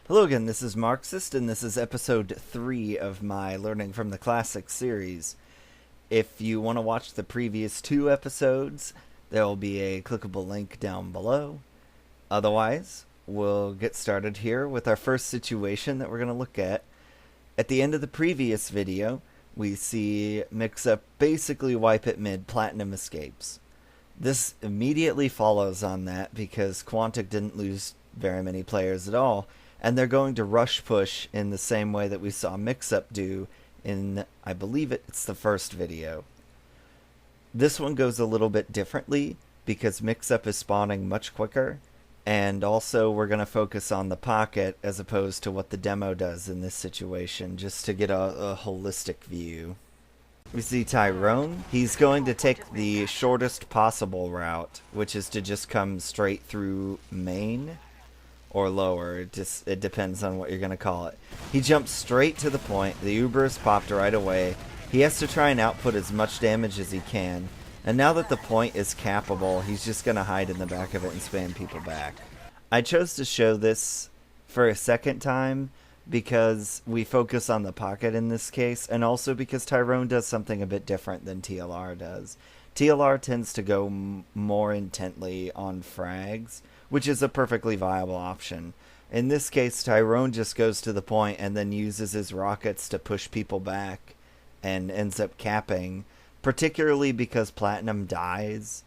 Hello again, this is Marxist, and this is episode 3 of my Learning from the Classics series. If you want to watch the previous 2 episodes, there will be a clickable link down below. Otherwise, we'll get started here with our first situation that we're going to look at. At the end of the previous video, we see Mix-Up basically wipe at mid, Platinum escapes. This immediately follows on that because Quantic didn't lose very many players at all, and they're going to rush push in the same way that we saw Mix-Up do in, I believe it's the first video. This one goes a little bit differently because Mix-Up is spawning much quicker, and also we're going to focus on the pocket as opposed to what the demo does in this situation, just to get a holistic view. We see Tyrone. He's going to take the shortest possible route, which is to just come straight through main. Or lower, it depends on what you're going to call it. He jumps straight to the point, the Uber is popped right away. He has to try and output as much damage as he can, and now that the point is cappable, he's just going to hide in the back of it and spam people back. I chose to show this for a second time because we focus on the pocket in this case, and also because Tyrone does something a bit different than TLR does. TLR tends to go more intently on frags, which is a perfectly viable option. In this case, Tyrone just goes to the point and then uses his rockets to push people back and ends up capping, particularly because Platinum dies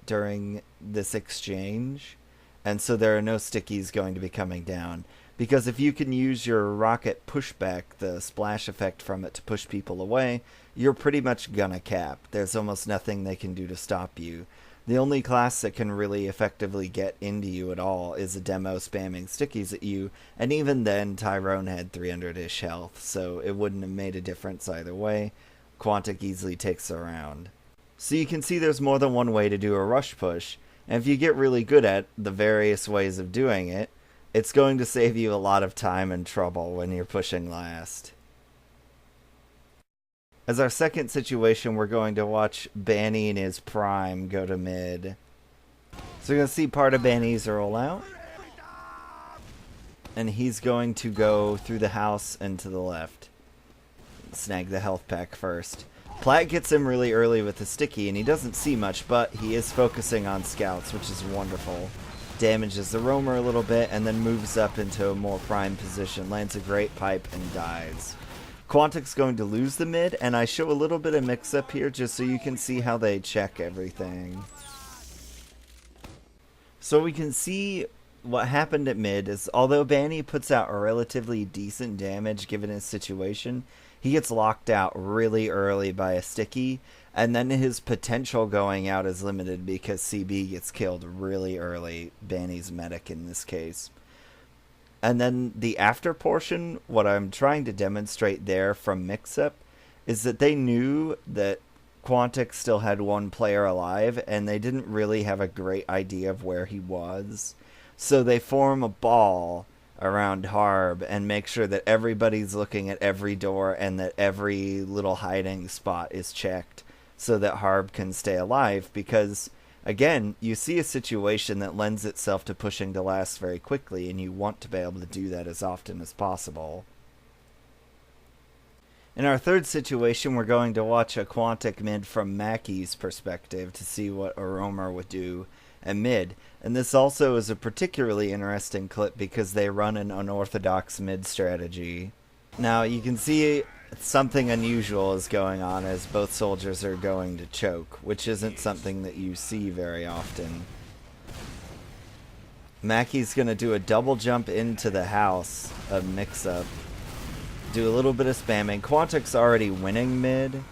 during this exchange, and so there are no stickies going to be coming down. Because if you can use your rocket pushback, the splash effect from it, to push people away, you're pretty much gonna cap. There's almost nothing they can do to stop you. The only class that can really effectively get into you at all is a demo spamming stickies at you, and even then Tyrone had 300-ish health, so it wouldn't have made a difference either way. Quantic easily takes the round. So you can see there's more than one way to do a rush push, and if you get really good at the various ways of doing it, it's going to save you a lot of time and trouble when you're pushing last. As our second situation, we're going to watch Banny in his prime go to mid. So we're going to see part of Banny's roll out. And he's going to go through the house and to the left. Snag the health pack first. Plat gets him really early with the sticky, and he doesn't see much, but he is focusing on scouts, which is wonderful. Damages the roamer a little bit, and then moves up into a more prime position. Lands a great pipe and dies. Quantic's going to lose the mid, and I show a little bit of mix-up here just so you can see how they check everything. So we can see what happened at mid is, although Banny puts out a relatively decent damage given his situation, he gets locked out really early by a sticky, and then his potential going out is limited because CB gets killed really early, Banny's medic in this case. And then the after portion, what I'm trying to demonstrate there from Mix-Up is that they knew that Quantic still had one player alive, and they didn't really have a great idea of where he was. So they form a ball around Harb and make sure that everybody's looking at every door and that every little hiding spot is checked so that Harb can stay alive, because again, you see a situation that lends itself to pushing to last very quickly, and you want to be able to do that as often as possible. In our third situation, we're going to watch a Quantic mid from Mackey's perspective to see what a roamer would do at mid. And this also is a particularly interesting clip because they run an unorthodox mid strategy. Now, you can see something unusual is going on as both soldiers are going to choke, which isn't something that you see very often. Mackey's going to do a double jump into the house of Mix-Up. Do a little bit of spamming. Quantic's already winning mid.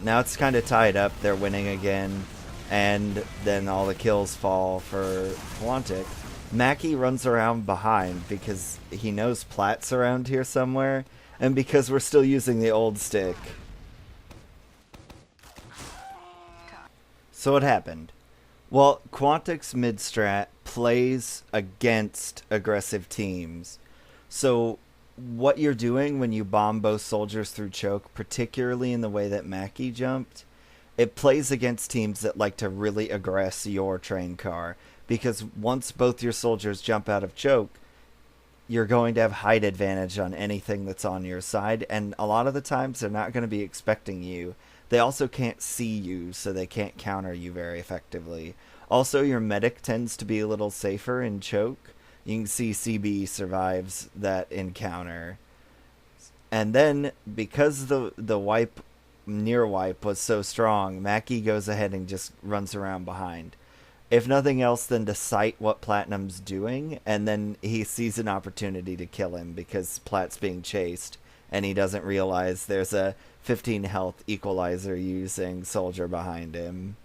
Now it's kind of tied up. They're winning again. And then all the kills fall for Quantic. Mackey runs around behind because he knows Plat's around here somewhere, and because we're still using the old stick. So what happened? Well, Quantic's mid-strat plays against aggressive teams. So what you're doing when you bomb both soldiers through choke, particularly in the way that Mackey jumped, it plays against teams that like to really aggress your train car. Because once both your soldiers jump out of choke, you're going to have height advantage on anything that's on your side, and a lot of the times they're not going to be expecting you. They also can't see you, so they can't counter you very effectively. Also, your medic tends to be a little safer in choke. You can see CB survives that encounter. And then, because the near wipe was so strong, Mackie goes ahead and just runs around behind. If nothing else than to sight what Platinum's doing, and then he sees an opportunity to kill him because Plat's being chased, and he doesn't realize there's a 15 health equalizer using soldier behind him.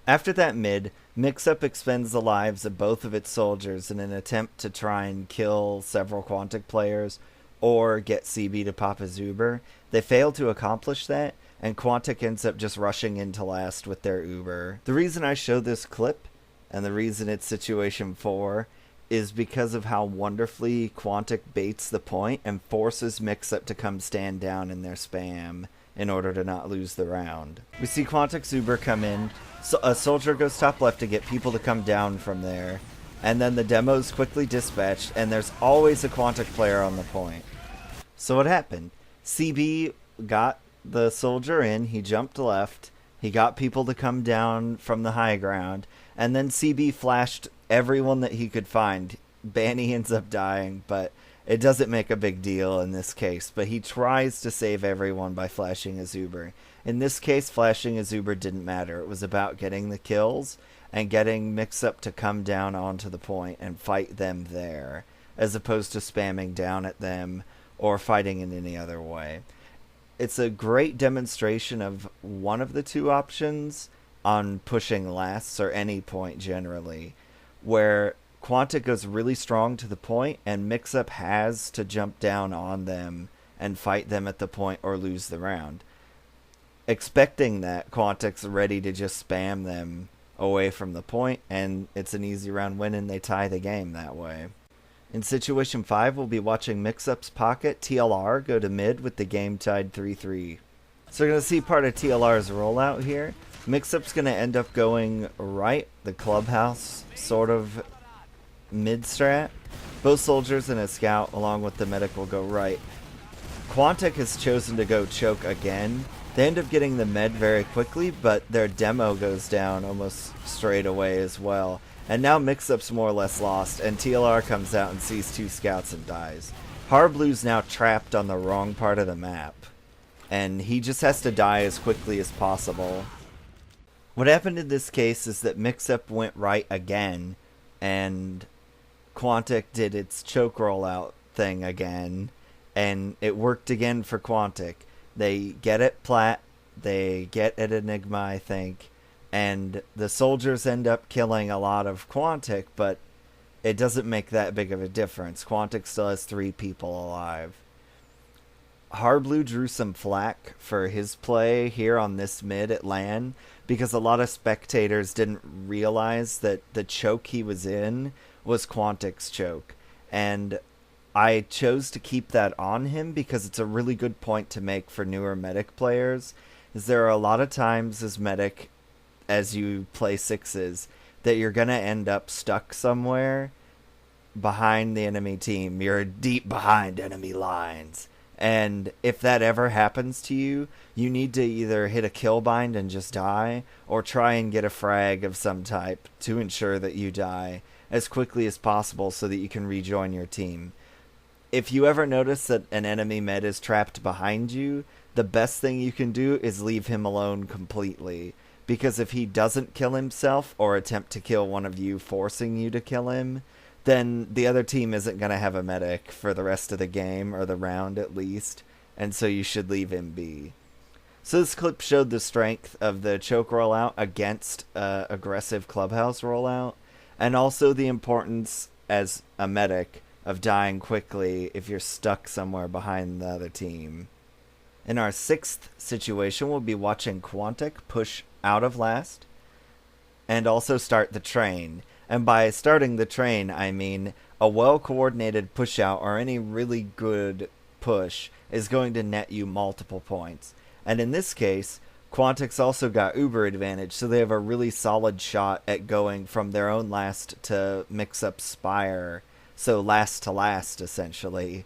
After that mid, Mix-Up expends the lives of both of its soldiers in an attempt to try and kill several Quantic players or get CB to pop his Uber. They fail to accomplish that, and Quantic ends up just rushing into last with their Uber. The reason I show this clip, and the reason it's situation 4, is because of how wonderfully Quantic baits the point and forces Mix-Up to come stand down in their spam in order to not lose the round. We see Quantic's Uber come in, so a soldier goes top left to get people to come down from there, and then the demo's quickly dispatched, and there's always a Quantic player on the point. So what happened? CB got the soldier in, he jumped left, he got people to come down from the high ground, and then CB flashed everyone that he could find. Banny ends up dying, but it doesn't make a big deal in this case. But he tries to save everyone by flashing his Uber. In this case, flashing his Uber didn't matter. It was about getting the kills and getting Mix-Up to come down onto the point and fight them there, as opposed to spamming down at them or fighting in any other way. It's a great demonstration of one of the two options on pushing lasts, or any point generally, where Quantic goes really strong to the point and Mix-Up has to jump down on them and fight them at the point or lose the round. Expecting that, Quantic's ready to just spam them away from the point, and it's an easy round win, and they tie the game that way. In situation 5, we'll be watching Mix-Up's pocket TLR go to mid with the game tied 3-3. So we're going to see part of TLR's rollout here. Mix-Up's going to end up going right, the clubhouse sort of mid-strat. Both soldiers and a scout along with the medic will go right. Quantic has chosen to go choke again. They end up getting the med very quickly, but their demo goes down almost straight away as well. And now Mix-Up's more or less lost, and TLR comes out and sees 2 scouts and dies. Harblue's now trapped on the wrong part of the map, and he just has to die as quickly as possible. What happened in this case is that Mix-Up went right again, and Quantic did its choke rollout thing again, and it worked again for Quantic. They get at Plat, they get at Enigma, I think, and the soldiers end up killing a lot of Quantic, but it doesn't make that big of a difference. Quantic still has 3 people alive. Harblu drew some flack for his play here on this mid at LAN, because a lot of spectators didn't realize that the choke he was in was Quantic's choke. And I chose to keep that on him because it's a really good point to make for newer medic players, is there are a lot of times as medic, as you play 6s, that you're going to end up stuck somewhere behind the enemy team. You're deep behind enemy lines. And if that ever happens to you, you need to either hit a kill bind and just die, or try and get a frag of some type to ensure that you die as quickly as possible so that you can rejoin your team. If you ever notice that an enemy med is trapped behind you, the best thing you can do is leave him alone completely. Because if he doesn't kill himself or attempt to kill one of you, forcing you to kill him, then the other team isn't going to have a medic for the rest of the game, or the round at least, and so you should leave him be. So this clip showed the strength of the choke rollout against aggressive clubhouse rollout, and also the importance as a medic of dying quickly if you're stuck somewhere behind the other team. In our 6th situation, we'll be watching Quantic push out of last, and also start the train. And by starting the train, I mean a well-coordinated push-out or any really good push is going to net you multiple points. And in this case, Quantic's also got Uber advantage, so they have a really solid shot at going from their own last to Mix-Up Spire, So last to last, essentially,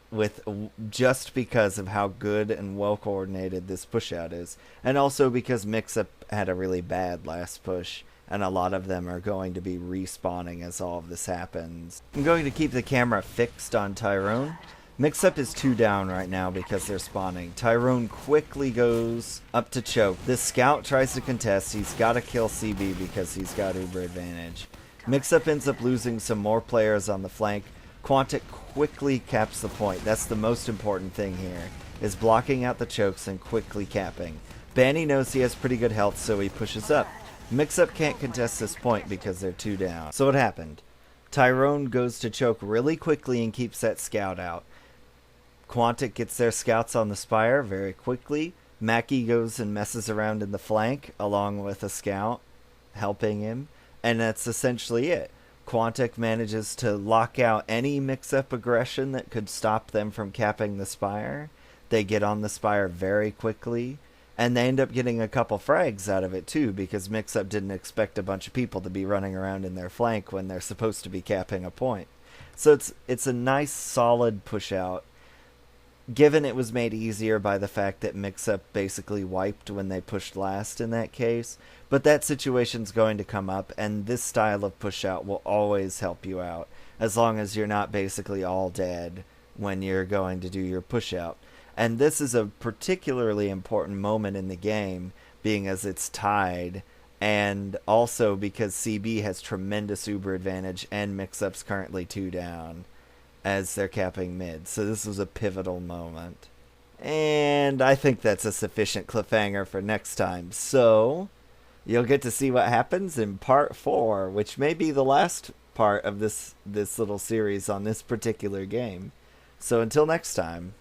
with just because of how good and well coordinated this push out is, and also because Mix-Up had a really bad last push, and a lot of them are going to be respawning as all of this happens. I'm going to keep the camera fixed on Tyrone. Mix-Up is 2 down right now because they're spawning. Tyrone quickly goes up to choke. This scout tries to contest. He's got to kill CB because he's got Uber advantage. Mix-Up ends up losing some more players on the flank. Quantic quickly caps the point. That's the most important thing here, is blocking out the chokes and quickly capping. Banny knows he has pretty good health, so he pushes up. Mix-Up can't contest this point because they're 2 down. So what happened? Tyrone goes to choke really quickly and keeps that scout out. Quantic gets their scouts on the spire very quickly. Mackie goes and messes around in the flank along with a scout helping him. And that's essentially it. Quantic manages to lock out any mix-up aggression that could stop them from capping the spire. They get on the spire very quickly, and they end up getting a couple frags out of it too, because Mix-Up didn't expect a bunch of people to be running around in their flank when they're supposed to be capping a point. So it's a nice solid push out, given it was made easier by the fact that Mix-Up basically wiped when they pushed last in that case. But that situation's going to come up, and this style of push-out will always help you out, as long as you're not basically all dead when you're going to do your push-out. And this is a particularly important moment in the game, being as it's tied, and also because CB has tremendous Uber advantage, and Mix-Up's currently 2 down as they're capping mid. So this was a pivotal moment. And I think that's a sufficient cliffhanger for next time. So you'll get to see what happens in part 4, which may be the last part of this little series on this particular game. So until next time.